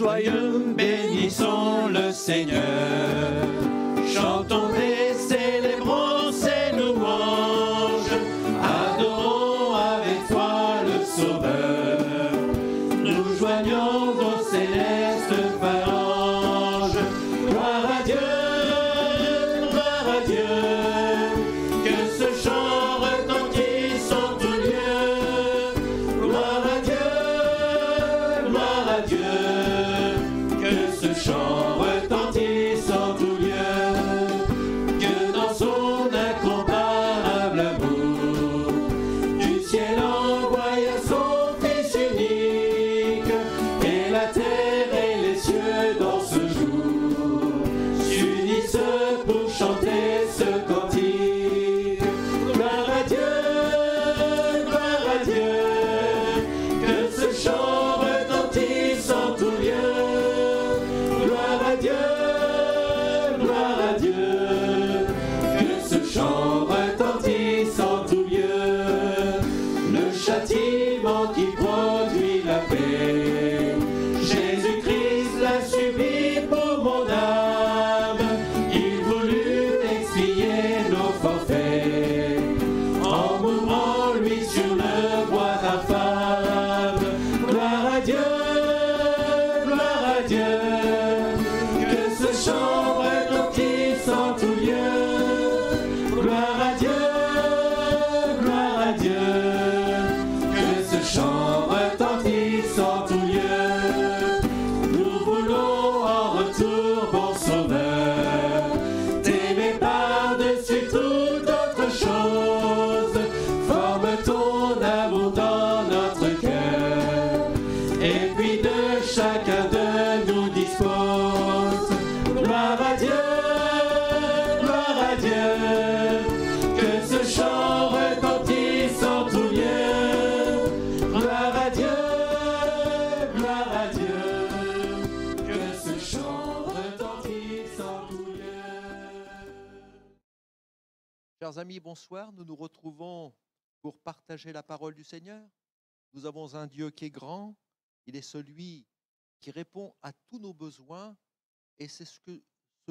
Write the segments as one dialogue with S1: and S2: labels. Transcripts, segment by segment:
S1: joyeux, bénissons le Seigneur. Chantons et célébrons ses louanges. Adorons avec foi le Sauveur. Nous joignons aux célestes phalanges. Gloire à Dieu, gloire à Dieu. Que ce chant retentisse en tout lieu. Gloire à Dieu, gloire à Dieu. Que ce chant retentisse en tout lieu. Que dans son incomparable amour, du ciel envoya son Fils unique, et la terre et les cieux dans ce jour s'unissent pour chanter ce cantique. Gloire à Dieu, gloire à Dieu. Que ce chant retentisse en tout lieu. Gloire à Dieu, gloire à Dieu. Que ce chant retentisse en tout lieu. Le châtiment qui produit la paix, Jésus-Christ l'a subi pour mon âme. Il voulut expier nos forfaits en mourant lui sur le bois d'infâme. Gloire à Dieu, gloire à Dieu. Que ce chant retentisse en tout lieu. Gloire à Dieu, gloire à Dieu. Que ce chant retentisse en tout lieu. Nous voulons en retour, bon Sauveur, t'aimer par-dessus toute autre chose. Forme ton amour dans notre cœur, et puis de chacun de nous dispose. Gloire à Dieu, gloire à Dieu. Que ce chant retentisse en tout lieu. Gloire à Dieu, gloire à Dieu. Que ce chant retentisse en tout lieu.
S2: Chers amis, bonsoir. Nous nous retrouvons pour partager la parole du Seigneur. Nous avons un Dieu qui est grand. Il est celui qui répond à tous nos besoins. Et c'est ce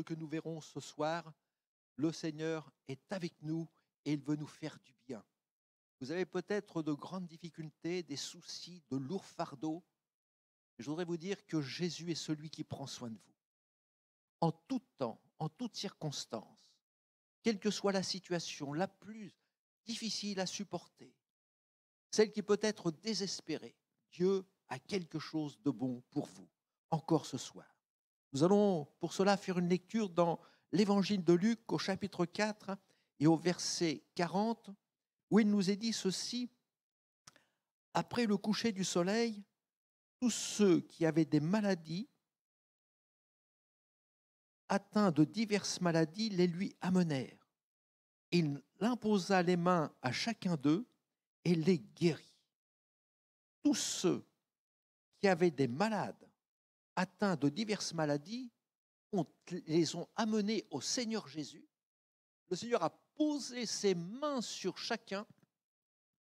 S2: que nous verrons ce soir. Le Seigneur est avec nous et il veut nous faire du bien. Vous avez peut-être de grandes difficultés, des soucis, de lourds fardeaux. Je voudrais vous dire que Jésus est celui qui prend soin de vous. En tout temps, en toutes circonstances, quelle que soit la situation la plus difficile à supporter, celle qui peut être désespérée, Dieu a quelque chose de bon pour vous, encore ce soir. Nous allons pour cela faire une lecture dans l'évangile de Luc au chapitre 4 et au verset 40, où il nous est dit ceci: après le coucher du soleil, tous ceux qui avaient des maladies, atteints de diverses maladies, les lui amenèrent. Il imposa les mains à chacun d'eux et les guérit. Tous ceux qui avaient des malades atteints de diverses maladies, les ont amenés au Seigneur Jésus. Le Seigneur a posé ses mains sur chacun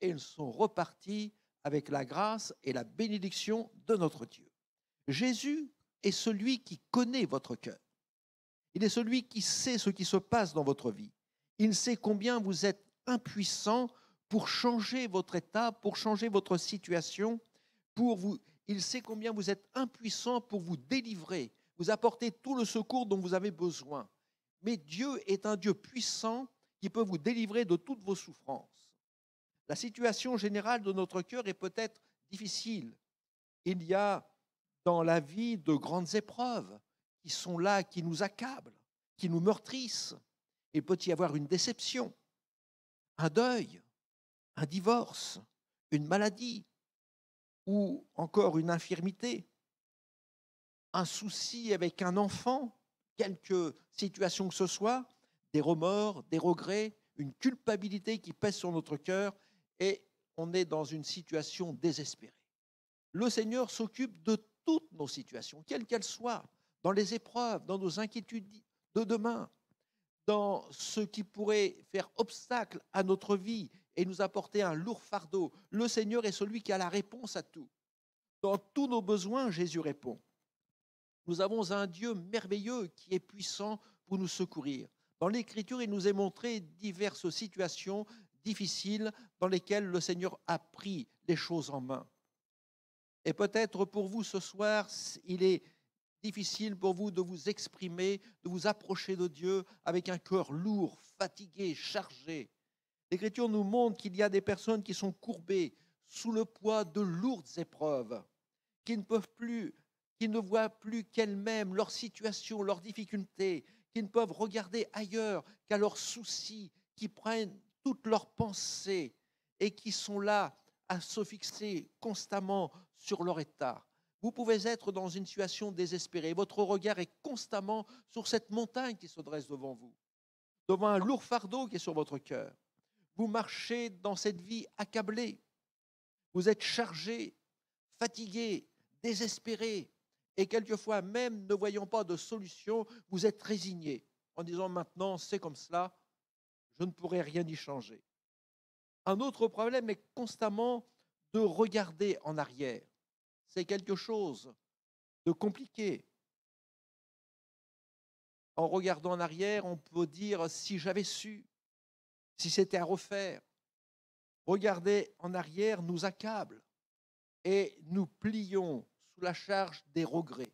S2: et ils sont repartis avec la grâce et la bénédiction de notre Dieu. Jésus est celui qui connaît votre cœur. Il est celui qui sait ce qui se passe dans votre vie. Il sait combien vous êtes impuissant pour changer votre état, pour changer votre situation, il sait combien vous êtes impuissant pour vous délivrer, vous apporter tout le secours dont vous avez besoin. Mais Dieu est un Dieu puissant qui peut vous délivrer de toutes vos souffrances. La situation générale de notre cœur est peut-être difficile. Il y a dans la vie de grandes épreuves qui sont là, qui nous accablent, qui nous meurtrissent. Il peut y avoir une déception, un deuil, un divorce, une maladie ou encore une infirmité, un souci avec un enfant, quelque situation que ce soit, des remords, des regrets, une culpabilité qui pèse sur notre cœur et on est dans une situation désespérée. Le Seigneur s'occupe de toutes nos situations, quelles qu'elles soient, dans les épreuves, dans nos inquiétudes de demain, dans ce qui pourrait faire obstacle à notre vie et nous apporter un lourd fardeau. Le Seigneur est celui qui a la réponse à tout. Dans tous nos besoins, Jésus répond. Nous avons un Dieu merveilleux qui est puissant pour nous secourir. Dans l'Écriture, il nous est montré diverses situations difficiles dans lesquelles le Seigneur a pris les choses en main. Et peut-être pour vous ce soir, il est difficile pour vous de vous exprimer, de vous approcher de Dieu avec un cœur lourd, fatigué, chargé. L'Écriture nous montre qu'il y a des personnes qui sont courbées sous le poids de lourdes épreuves, qui ne peuvent plus, qui ne voient plus qu'elles-mêmes leur situation, leurs difficultés, qui ne peuvent regarder ailleurs qu'à leurs soucis, qui prennent toutes leurs pensées et qui sont là à se fixer constamment sur leur état. Vous pouvez être dans une situation désespérée. Votre regard est constamment sur cette montagne qui se dresse devant vous, devant un lourd fardeau qui est sur votre cœur. Vous marchez dans cette vie accablée. Vous êtes chargé, fatigué, désespéré. Et quelquefois, même ne voyant pas de solution, vous êtes résigné en disant maintenant, c'est comme cela, je ne pourrai rien y changer. Un autre problème est constamment de regarder en arrière. C'est quelque chose de compliqué. En regardant en arrière, on peut dire si j'avais su, si c'était à refaire. Regarder en arrière nous accable et nous plions sous la charge des regrets.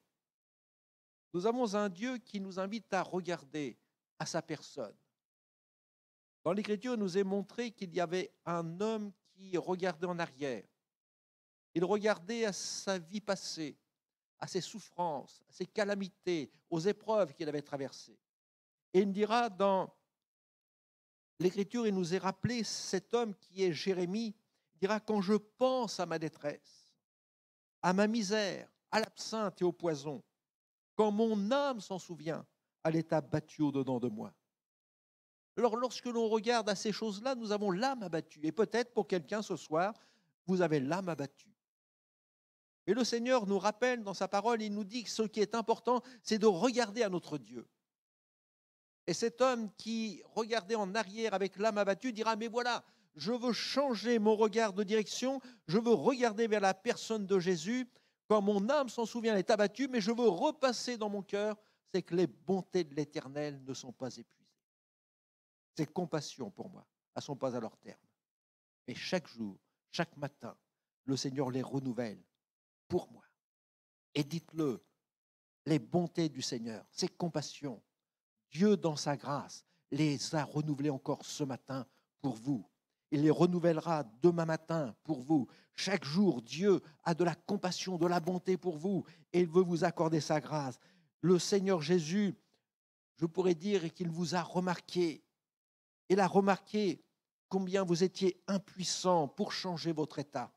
S2: Nous avons un Dieu qui nous invite à regarder à sa personne. Dans l'Écriture, il nous est montré qu'il y avait un homme qui regardait en arrière. Il regardait à sa vie passée, à ses souffrances, à ses calamités, aux épreuves qu'il avait traversées. Et il dira dans l'Écriture, il nous est rappelé cet homme qui est Jérémie, il dira quand je pense à ma détresse, à ma misère, à l'absinthe et au poison, quand mon âme s'en souvient, elle est abattue au-dedans de moi. Alors lorsque l'on regarde à ces choses-là, nous avons l'âme abattue. Et peut-être pour quelqu'un ce soir, vous avez l'âme abattue. Mais le Seigneur nous rappelle dans sa parole, il nous dit que ce qui est important, c'est de regarder à notre Dieu. Et cet homme qui regardait en arrière avec l'âme abattue dira, mais voilà, je veux changer mon regard de direction, je veux regarder vers la personne de Jésus. Quand mon âme s'en souvient, elle est abattue, mais je veux repasser dans mon cœur, c'est que les bontés de l'Éternel ne sont pas épuisées. Ces compassions pour moi, elles ne sont pas à leur terme. Mais chaque jour, chaque matin, le Seigneur les renouvelle pour moi. Et dites-le, les bontés du Seigneur, ses compassions, Dieu dans sa grâce les a renouvelées encore ce matin pour vous. Il les renouvellera demain matin pour vous. Chaque jour, Dieu a de la compassion, de la bonté pour vous et il veut vous accorder sa grâce. Le Seigneur Jésus, je pourrais dire qu'il vous a remarqué. Il a remarqué combien vous étiez impuissant pour changer votre état.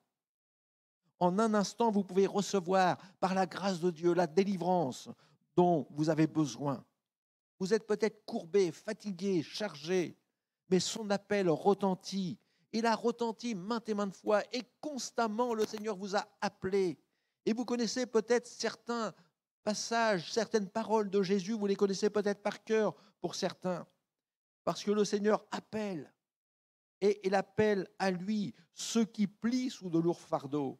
S2: En un instant, vous pouvez recevoir par la grâce de Dieu la délivrance dont vous avez besoin. Vous êtes peut-être courbé, fatigué, chargé, mais son appel retentit. Il a retenti maintes et maintes fois et constamment le Seigneur vous a appelé. Et vous connaissez peut-être certains passages, certaines paroles de Jésus, vous les connaissez peut-être par cœur pour certains. Parce que le Seigneur appelle et il appelle à lui ceux qui plient sous de lourds fardeaux,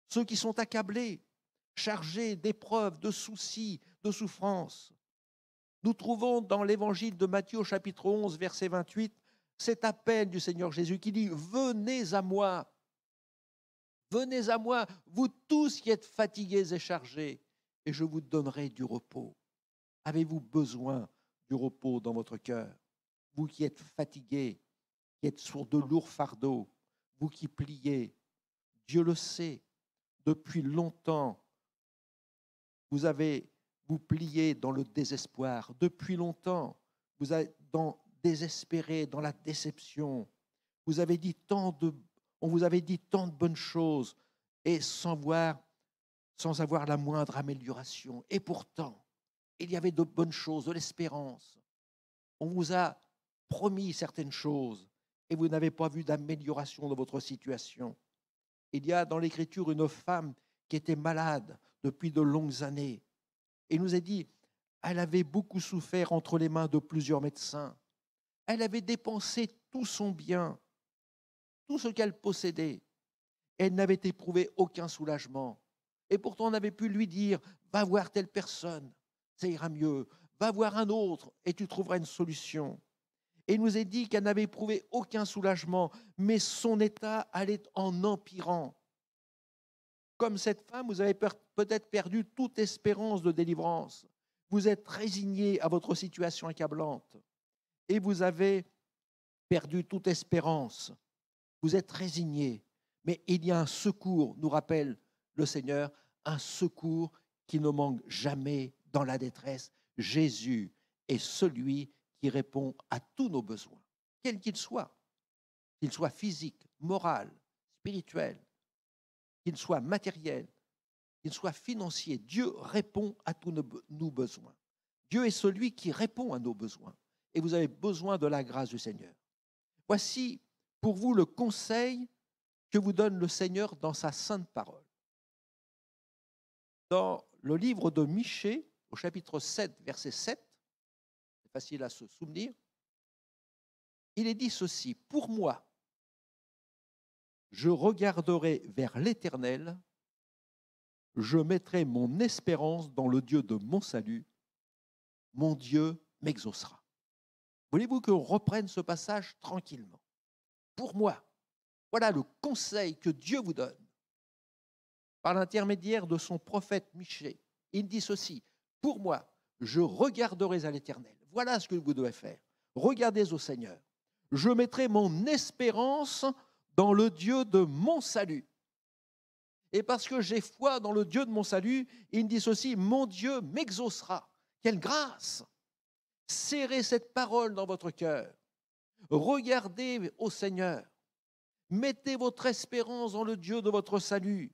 S2: ceux qui sont accablés, chargés d'épreuves, de soucis, de souffrances. Nous trouvons dans l'évangile de Matthieu au chapitre 11, verset 28, cet appel du Seigneur Jésus qui dit « Venez à moi, vous tous qui êtes fatigués et chargés, et je vous donnerai du repos. » Avez-vous besoin du repos dans votre cœur? Vous qui êtes fatigués, qui êtes sur de lourds fardeaux, vous qui pliez, Dieu le sait, depuis longtemps, vous pliez dans le désespoir. Depuis longtemps, vous êtes désespéré, dans la déception. On vous avait dit tant de bonnes choses et sans avoir la moindre amélioration. Et pourtant, il y avait de bonnes choses, de l'espérance. On vous a promis certaines choses et vous n'avez pas vu d'amélioration de votre situation. Il y a dans l'Écriture une femme qui était malade depuis de longues années. Et il nous est dit, elle avait beaucoup souffert entre les mains de plusieurs médecins. Elle avait dépensé tout son bien, tout ce qu'elle possédait. Elle n'avait éprouvé aucun soulagement. Et pourtant, on avait pu lui dire, va voir telle personne, ça ira mieux. Va voir un autre et tu trouveras une solution. Et il nous est dit qu'elle n'avait éprouvé aucun soulagement, mais son état allait en empirant. Comme cette femme, vous avez peut-être perdu toute espérance de délivrance. Vous êtes résigné à votre situation accablante et vous avez perdu toute espérance. Vous êtes résigné, mais il y a un secours, nous rappelle le Seigneur, un secours qui ne manque jamais dans la détresse. Jésus est celui qui répond à tous nos besoins, quels qu'ils soient physiques, moraux, spirituels, qu'ils soient matériels, qu'ils soient financiers. Dieu répond à tous nos besoins. Dieu est celui qui répond à nos besoins. Et vous avez besoin de la grâce du Seigneur. Voici pour vous le conseil que vous donne le Seigneur dans sa sainte parole. Dans le livre de Michée, au chapitre 7, verset 7, c'est facile à se souvenir, il est dit ceci, « Pour moi, je regarderai vers l'Éternel, je mettrai mon espérance dans le Dieu de mon salut, mon Dieu m'exaucera. » Voulez-vous qu'on reprenne ce passage tranquillement? Pour moi, voilà le conseil que Dieu vous donne par l'intermédiaire de son prophète Michée. Il dit ceci, « Pour moi, je regarderai à l'Éternel. » Voilà ce que vous devez faire. Regardez au Seigneur. Je mettrai mon espérance dans le Dieu de mon salut. Et parce que j'ai foi dans le Dieu de mon salut, il dit ceci, « Mon Dieu m'exaucera. » Quelle grâce! Serrez cette parole dans votre cœur. Regardez au Seigneur. Mettez votre espérance dans le Dieu de votre salut.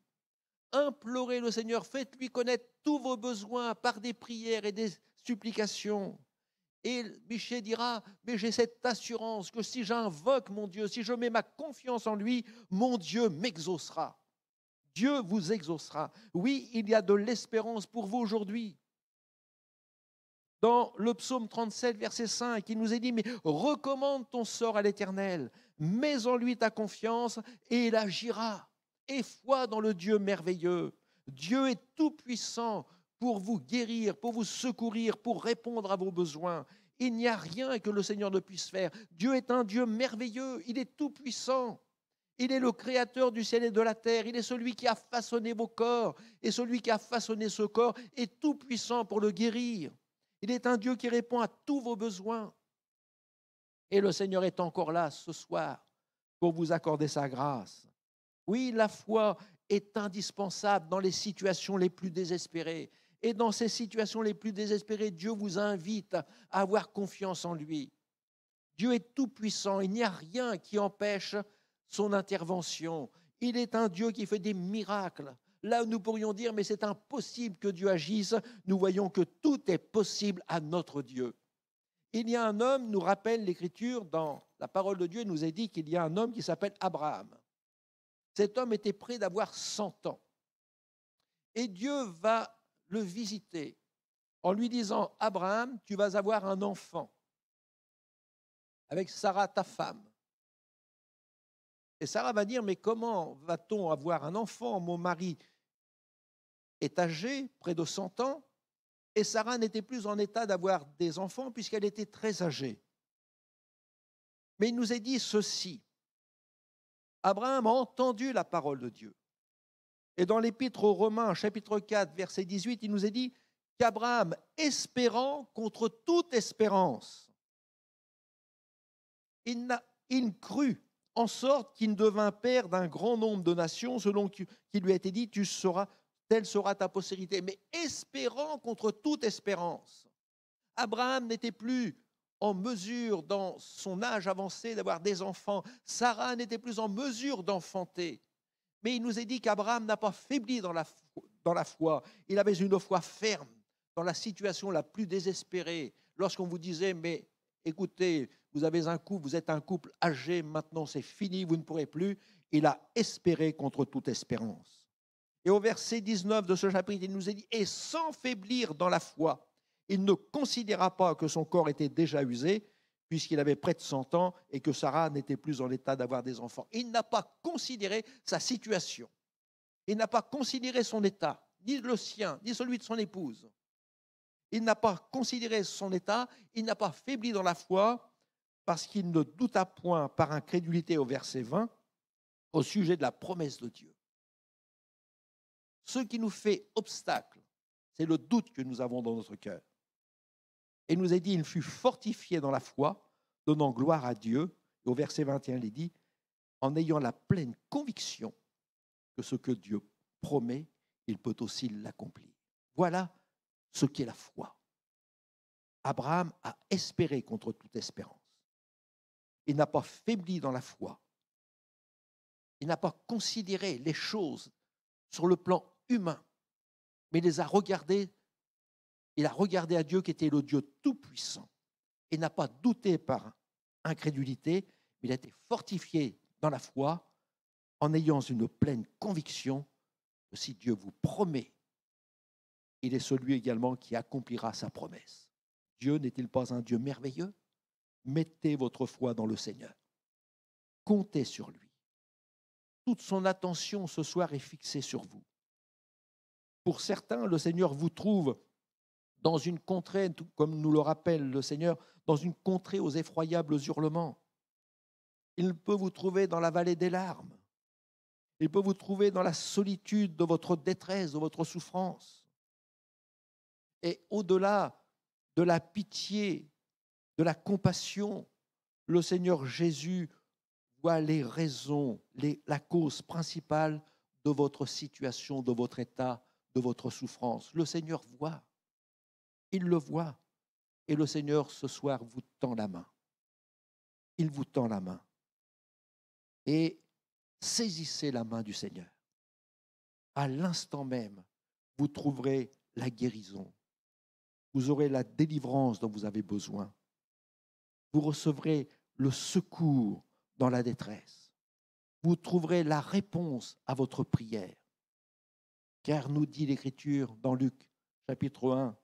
S2: Implorez le Seigneur, faites-lui connaître tous vos besoins par des prières et des supplications. Et Michée dira, mais j'ai cette assurance que si j'invoque mon Dieu, si je mets ma confiance en lui, mon Dieu m'exaucera. Dieu vous exaucera. Oui, il y a de l'espérance pour vous aujourd'hui. Dans le psaume 37, verset 5, il nous est dit, mais recommande ton sort à l'Éternel, mets en lui ta confiance et il agira. Aie foi dans le Dieu merveilleux. Dieu est tout-puissant pour vous guérir, pour vous secourir, pour répondre à vos besoins. Il n'y a rien que le Seigneur ne puisse faire. Dieu est un Dieu merveilleux, il est tout-puissant. Il est le créateur du ciel et de la terre. Il est celui qui a façonné vos corps. Et celui qui a façonné ce corps est tout-puissant pour le guérir. Il est un Dieu qui répond à tous vos besoins. Et le Seigneur est encore là ce soir pour vous accorder sa grâce. Oui, la foi est indispensable dans les situations les plus désespérées. Et dans ces situations les plus désespérées, Dieu vous invite à avoir confiance en lui. Dieu est tout-puissant. Il n'y a rien qui empêche son intervention. Il est un Dieu qui fait des miracles. Là où nous pourrions dire, mais c'est impossible que Dieu agisse, nous voyons que tout est possible à notre Dieu. Il y a un homme, nous rappelle l'Écriture, dans la parole de Dieu, il nous est dit qu'il y a un homme qui s'appelle Abraham. Cet homme était près d'avoir 100 ans. Et Dieu va le visiter en lui disant, Abraham, tu vas avoir un enfant avec Sarah, ta femme. Et Sarah va dire, mais comment va-t-on avoir un enfant? Mon mari est âgé, près de 100 ans, et Sarah n'était plus en état d'avoir des enfants puisqu'elle était très âgée. Mais il nous est dit ceci, Abraham a entendu la parole de Dieu. Et dans l'Épître aux Romains, chapitre 4, verset 18, il nous est dit qu'Abraham, espérant contre toute espérance, il crut, en sorte qu'il devint père d'un grand nombre de nations, selon qu'il lui a été dit, telle sera ta postérité. Mais espérant contre toute espérance, Abraham n'était plus en mesure, dans son âge avancé, d'avoir des enfants. Sarah n'était plus en mesure d'enfanter. Mais il nous est dit qu'Abraham n'a pas faibli dans la foi. Il avait une foi ferme dans la situation la plus désespérée. Lorsqu'on vous disait, mais écoutez, vous êtes un couple âgé, maintenant c'est fini, vous ne pourrez plus. Il a espéré contre toute espérance. Et au verset 19 de ce chapitre, il nous est dit, et sans faiblir dans la foi, il ne considéra pas que son corps était déjà usé, puisqu'il avait près de 100 ans et que Sarah n'était plus en état d'avoir des enfants. Il n'a pas considéré sa situation. Il n'a pas considéré son état. ni le sien, ni celui de son épouse. Il n'a pas considéré son état, il n'a pas faibli dans la foi, parce qu'il ne douta point par incrédulité au verset 20 au sujet de la promesse de Dieu. Ce qui nous fait obstacle, c'est le doute que nous avons dans notre cœur. Et il nous est dit, il fut fortifié dans la foi, donnant gloire à Dieu. Et au verset 21, il est dit, en ayant la pleine conviction que ce que Dieu promet, il peut aussi l'accomplir. Voilà ce qu'est la foi. Abraham a espéré contre toute espérance. Il n'a pas faibli dans la foi. Il n'a pas considéré les choses sur le plan humain, mais il a regardé à Dieu qui était le Dieu tout-puissant. Il n'a pas douté par incrédulité, mais il a été fortifié dans la foi en ayant une pleine conviction que si Dieu vous promet, il est celui également qui accomplira sa promesse. Dieu n'est-il pas un Dieu merveilleux? Mettez votre foi dans le Seigneur. Comptez sur lui. Toute son attention ce soir est fixée sur vous. Pour certains, le Seigneur vous trouve dans une contrée, comme nous le rappelle le Seigneur, dans une contrée aux effroyables hurlements. Il peut vous trouver dans la vallée des larmes. Il peut vous trouver dans la solitude de votre détresse, de votre souffrance. Et au-delà de la pitié, de la compassion, le Seigneur Jésus voit les raisons, la cause principale de votre situation, de votre état, de votre souffrance. Le Seigneur voit. Il le voit. Et le Seigneur, ce soir, vous tend la main. Il vous tend la main. Et saisissez la main du Seigneur. À l'instant même, vous trouverez la guérison. Vous aurez la délivrance dont vous avez besoin. Vous recevrez le secours dans la détresse. Vous trouverez la réponse à votre prière. Car nous dit l'Écriture dans Luc, chapitre 1,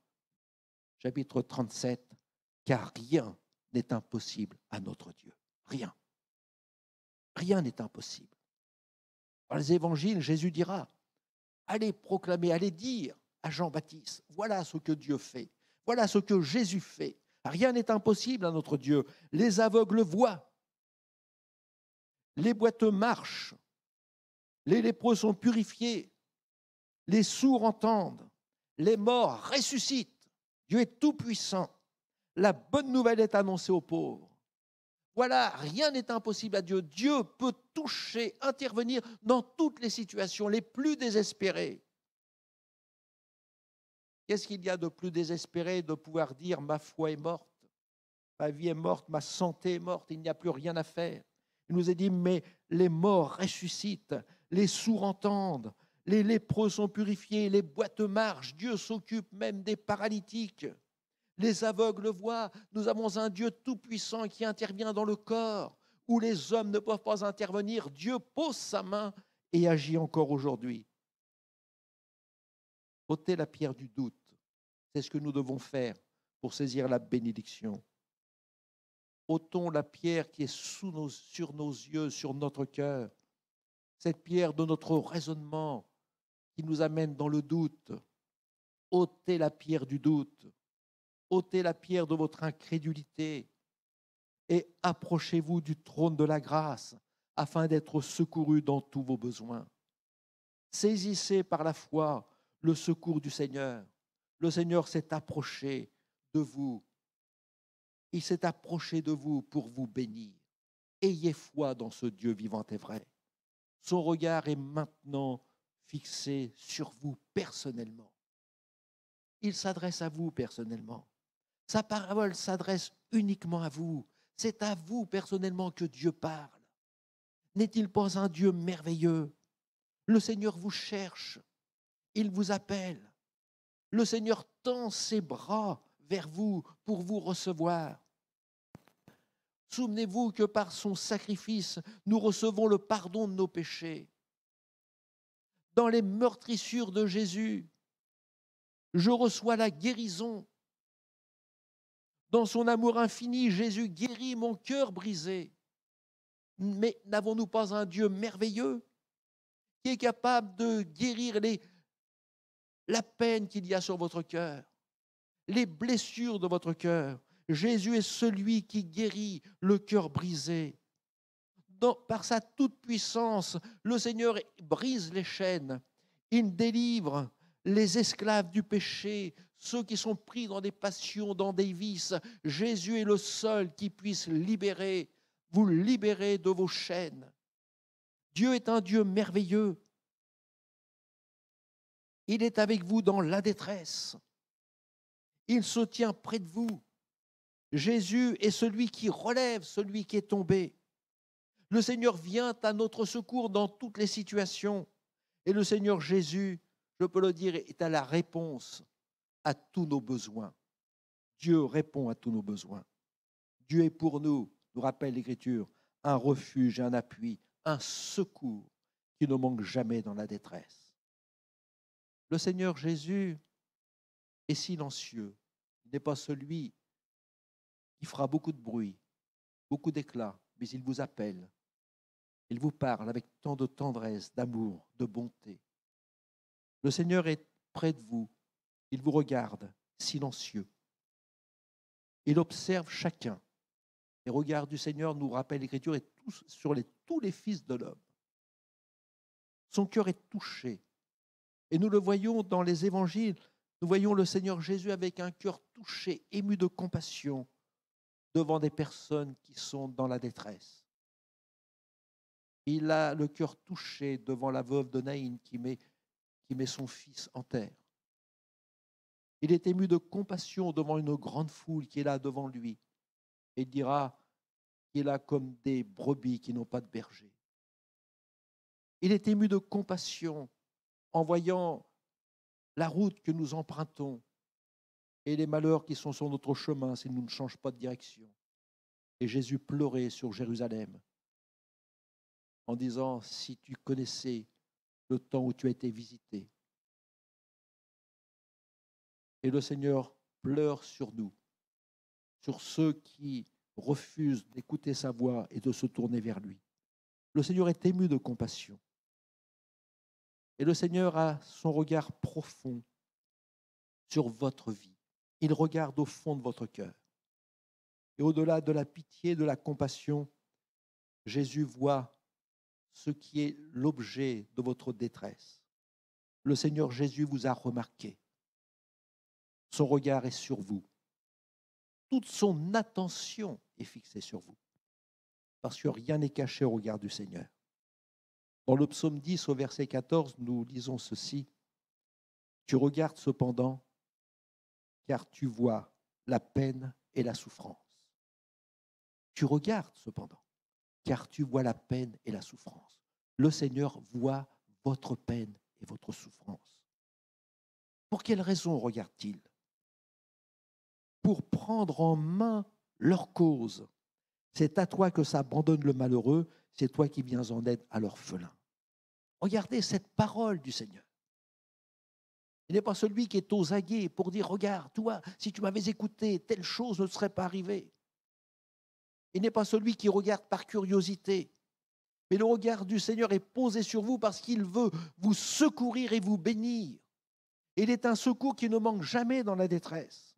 S2: chapitre 37, car rien n'est impossible à notre Dieu. Rien. Rien n'est impossible. Dans les évangiles, Jésus dira, allez proclamer, allez dire à Jean-Baptiste, voilà ce que Dieu fait, voilà ce que Jésus fait. Rien n'est impossible à notre Dieu. Les aveugles voient, les boiteux marchent, les lépreux sont purifiés, les sourds entendent, les morts ressuscitent. Dieu est tout-puissant. La bonne nouvelle est annoncée aux pauvres. Voilà, rien n'est impossible à Dieu. Dieu peut toucher, intervenir dans toutes les situations les plus désespérées. Qu'est-ce qu'il y a de plus désespéré de pouvoir dire « ma foi est morte, ma vie est morte, ma santé est morte, il n'y a plus rien à faire ». Il nous est dit « mais les morts ressuscitent, les sourds entendent, les lépreux sont purifiés, les boiteux marchent, Dieu s'occupe même des paralytiques. Les aveugles voient, nous avons un Dieu tout-puissant qui intervient dans le corps, où les hommes ne peuvent pas intervenir. Dieu pose sa main et agit encore aujourd'hui. Ôtez la pierre du doute. C'est ce que nous devons faire pour saisir la bénédiction. Ôtons la pierre qui est sur nos yeux, sur notre cœur. Cette pierre de notre raisonnement qui nous amène dans le doute. Ôtez la pierre du doute. Ôtez la pierre de votre incrédulité et approchez-vous du trône de la grâce afin d'être secourus dans tous vos besoins. Saisissez par la foi le secours du Seigneur. Le Seigneur s'est approché de vous. Il s'est approché de vous pour vous bénir. Ayez foi dans ce Dieu vivant et vrai. Son regard est maintenant fixé sur vous personnellement. Il s'adresse à vous personnellement. Sa parole s'adresse uniquement à vous. C'est à vous personnellement que Dieu parle. N'est-il pas un Dieu merveilleux? Le Seigneur vous cherche. Il vous appelle. Le Seigneur tend ses bras vers vous pour vous recevoir. Souvenez-vous que par son sacrifice, nous recevons le pardon de nos péchés. Dans les meurtrissures de Jésus, je reçois la guérison. Dans son amour infini, Jésus guérit mon cœur brisé. Mais n'avons-nous pas un Dieu merveilleux qui est capable de guérir la peine qu'il y a sur votre cœur, les blessures de votre cœur. Jésus est celui qui guérit le cœur brisé. Par sa toute-puissance, le Seigneur brise les chaînes. Il délivre les esclaves du péché, ceux qui sont pris dans des passions, dans des vices. Jésus est le seul qui puisse vous libérer de vos chaînes. Dieu est un Dieu merveilleux. Il est avec vous dans la détresse. Il se tient près de vous. Jésus est celui qui relève celui qui est tombé. Le Seigneur vient à notre secours dans toutes les situations. Et le Seigneur Jésus, je peux le dire, est à la réponse à tous nos besoins. Dieu répond à tous nos besoins. Dieu est pour nous, nous rappelle l'Écriture, un refuge, un appui, un secours qui ne manque jamais dans la détresse. Le Seigneur Jésus est silencieux. Il n'est pas celui qui fera beaucoup de bruit, beaucoup d'éclat, mais il vous appelle. Il vous parle avec tant de tendresse, d'amour, de bonté. Le Seigneur est près de vous. Il vous regarde, silencieux. Il observe chacun. Les regards du Seigneur, nous rappelle l'Écriture, est sur tous les fils de l'homme. Son cœur est touché. Et nous le voyons dans les évangiles. Nous voyons le Seigneur Jésus avec un cœur touché, ému de compassion devant des personnes qui sont dans la détresse. Il a le cœur touché devant la veuve de Naïn qui met son fils en terre. Il est ému de compassion devant une grande foule qui est là devant lui. Et il dira qu'il a comme des brebis qui n'ont pas de berger. Il est ému de compassion en voyant la route que nous empruntons et les malheurs qui sont sur notre chemin si nous ne changeons pas de direction. Et Jésus pleurait sur Jérusalem en disant, si tu connaissais le temps où tu as été visité. Et le Seigneur pleure sur nous, sur ceux qui refusent d'écouter sa voix et de se tourner vers lui. Le Seigneur est ému de compassion. Et le Seigneur a son regard profond sur votre vie. Il regarde au fond de votre cœur. Et au-delà de la pitié, de la compassion, Jésus voit ce qui est l'objet de votre détresse. Le Seigneur Jésus vous a remarqué. Son regard est sur vous. Toute son attention est fixée sur vous. Parce que rien n'est caché au regard du Seigneur. Dans le psaume 10, au verset 14, nous lisons ceci. Tu regardes cependant, car tu vois la peine et la souffrance. Tu regardes cependant, car tu vois la peine et la souffrance. Le Seigneur voit votre peine et votre souffrance. Pour quelle raison regarde-t-il ? Pour prendre en main leur cause. C'est à toi que s'abandonne le malheureux, c'est toi qui viens en aide à l'orphelin. Regardez cette parole du Seigneur. Il n'est pas celui qui est aux aguets pour dire, regarde, toi, si tu m'avais écouté, telle chose ne serait pas arrivée. Il n'est pas celui qui regarde par curiosité. Mais le regard du Seigneur est posé sur vous parce qu'il veut vous secourir et vous bénir. Il est un secours qui ne manque jamais dans la détresse.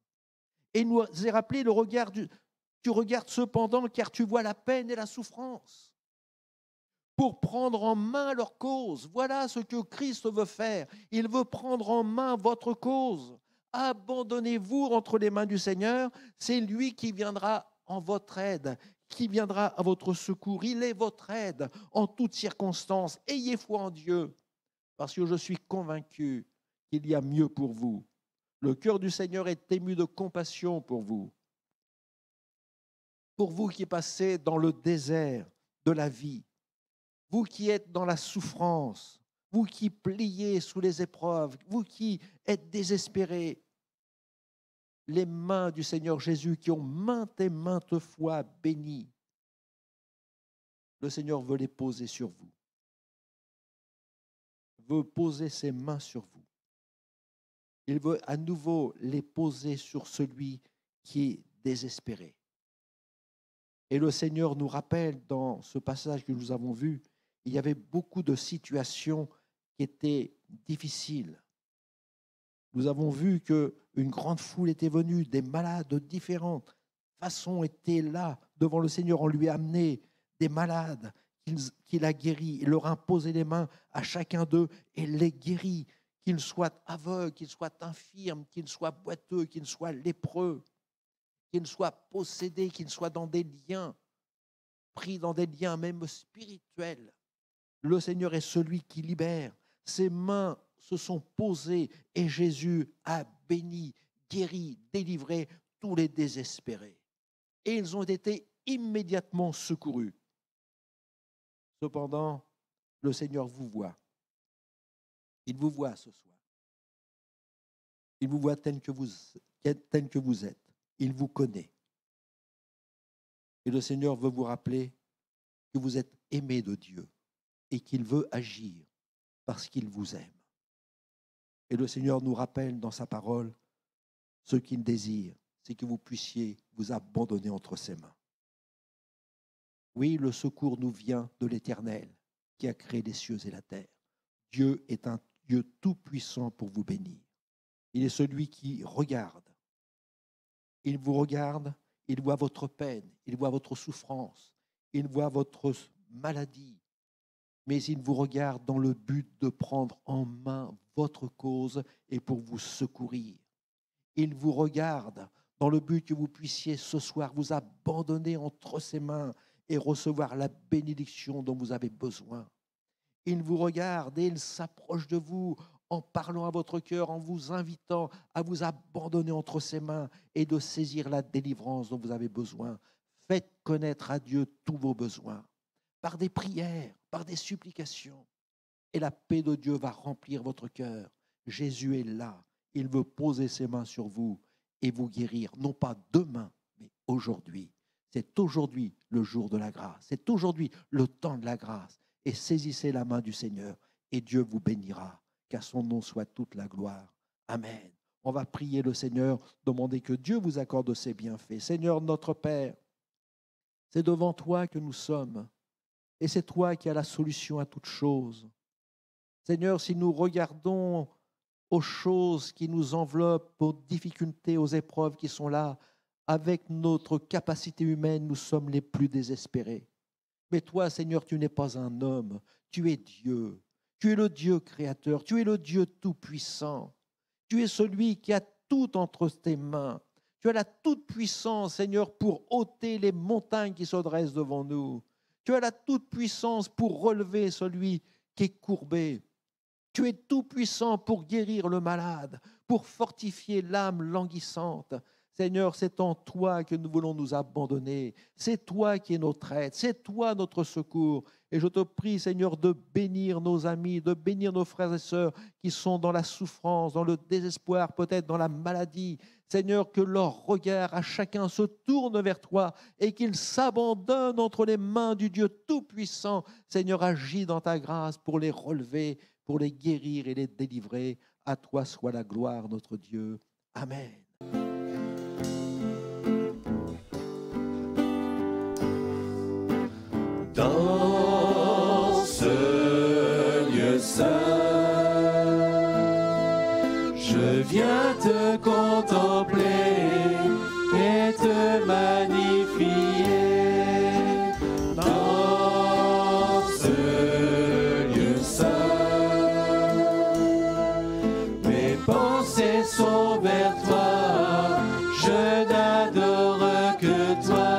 S2: Et il nous est rappelé le regard tu regardes cependant car tu vois la peine et la souffrance. Pour prendre en main leur cause. Voilà ce que Christ veut faire. Il veut prendre en main votre cause. Abandonnez-vous entre les mains du Seigneur. C'est lui qui viendra en votre aide, qui viendra à votre secours. Il est votre aide en toutes circonstances. Ayez foi en Dieu, parce que je suis convaincu qu'il y a mieux pour vous. Le cœur du Seigneur est ému de compassion pour vous. Pour vous qui passez dans le désert de la vie, vous qui êtes dans la souffrance, vous qui pliez sous les épreuves, vous qui êtes désespérés, les mains du Seigneur Jésus qui ont maintes et maintes fois béni, le Seigneur veut les poser sur vous, veut poser ses mains sur vous. Il veut à nouveau les poser sur celui qui est désespéré. Et le Seigneur nous rappelle dans ce passage que nous avons vu, il y avait beaucoup de situations qui étaient difficiles. Nous avons vu qu'une grande foule était venue, des malades de différentes façons étaient là devant le Seigneur. On lui a amené des malades qu'il a guéris. Il leur a imposé les mains à chacun d'eux et les guérit. Qu'ils soient aveugles, qu'ils soient infirmes, qu'ils soient boiteux, qu'ils soient lépreux, qu'ils soient possédés, qu'ils soient dans des liens, pris dans des liens même spirituels. Le Seigneur est celui qui libère. Ses mains se sont posées et Jésus a béni, guéri, délivré tous les désespérés. Et ils ont été immédiatement secourus. Cependant, le Seigneur vous voit. Il vous voit ce soir. Il vous voit tel que vous êtes. Il vous connaît. Et le Seigneur veut vous rappeler que vous êtes aimé de Dieu et qu'il veut agir parce qu'il vous aime. Et le Seigneur nous rappelle dans sa parole ce qu'il désire, c'est que vous puissiez vous abandonner entre ses mains. Oui, le secours nous vient de l'Éternel qui a créé les cieux et la terre. Dieu est un Dieu tout-puissant pour vous bénir. Il est celui qui regarde. Il vous regarde, il voit votre peine, il voit votre souffrance, il voit votre maladie, mais il vous regarde dans le but de prendre en main votre cause et pour vous secourir. Il vous regarde dans le but que vous puissiez ce soir vous abandonner entre ses mains et recevoir la bénédiction dont vous avez besoin. Il vous regarde et il s'approche de vous en parlant à votre cœur, en vous invitant à vous abandonner entre ses mains et de saisir la délivrance dont vous avez besoin. Faites connaître à Dieu tous vos besoins, par des prières, par des supplications. Et la paix de Dieu va remplir votre cœur. Jésus est là. Il veut poser ses mains sur vous et vous guérir, non pas demain, mais aujourd'hui. C'est aujourd'hui le jour de la grâce. C'est aujourd'hui le temps de la grâce. Et saisissez la main du Seigneur et Dieu vous bénira. Qu'à son nom soit toute la gloire. Amen. On va prier le Seigneur, demander que Dieu vous accorde ses bienfaits. Seigneur notre Père, c'est devant toi que nous sommes. Et c'est toi qui as la solution à toutes choses. Seigneur, si nous regardons aux choses qui nous enveloppent, aux difficultés, aux épreuves qui sont là, avec notre capacité humaine, nous sommes les plus désespérés. Mais toi, Seigneur, tu n'es pas un homme, tu es Dieu. Tu es le Dieu créateur, tu es le Dieu tout-puissant. Tu es celui qui a tout entre tes mains. Tu as la toute-puissance, Seigneur, pour ôter les montagnes qui se dressent devant nous. Tu as la toute-puissance pour relever celui qui est courbé. Tu es tout-puissant pour guérir le malade, pour fortifier l'âme languissante. Seigneur, c'est en toi que nous voulons nous abandonner. C'est toi qui es notre aide, c'est toi notre secours. Et je te prie, Seigneur, de bénir nos amis, de bénir nos frères et sœurs qui sont dans la souffrance, dans le désespoir, peut-être dans la maladie. Seigneur, que leur regard à chacun se tourne vers toi et qu'ils s'abandonnent entre les mains du Dieu Tout-Puissant. Seigneur, agis dans ta grâce pour les relever, pour les guérir et les délivrer. À toi soit la gloire, notre Dieu. Amen.
S1: Dans ce lieu saint, je viens te contempler et te magnifier. Dans ce lieu saint, mes pensées sont vers toi, je n'adore que toi.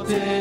S1: porter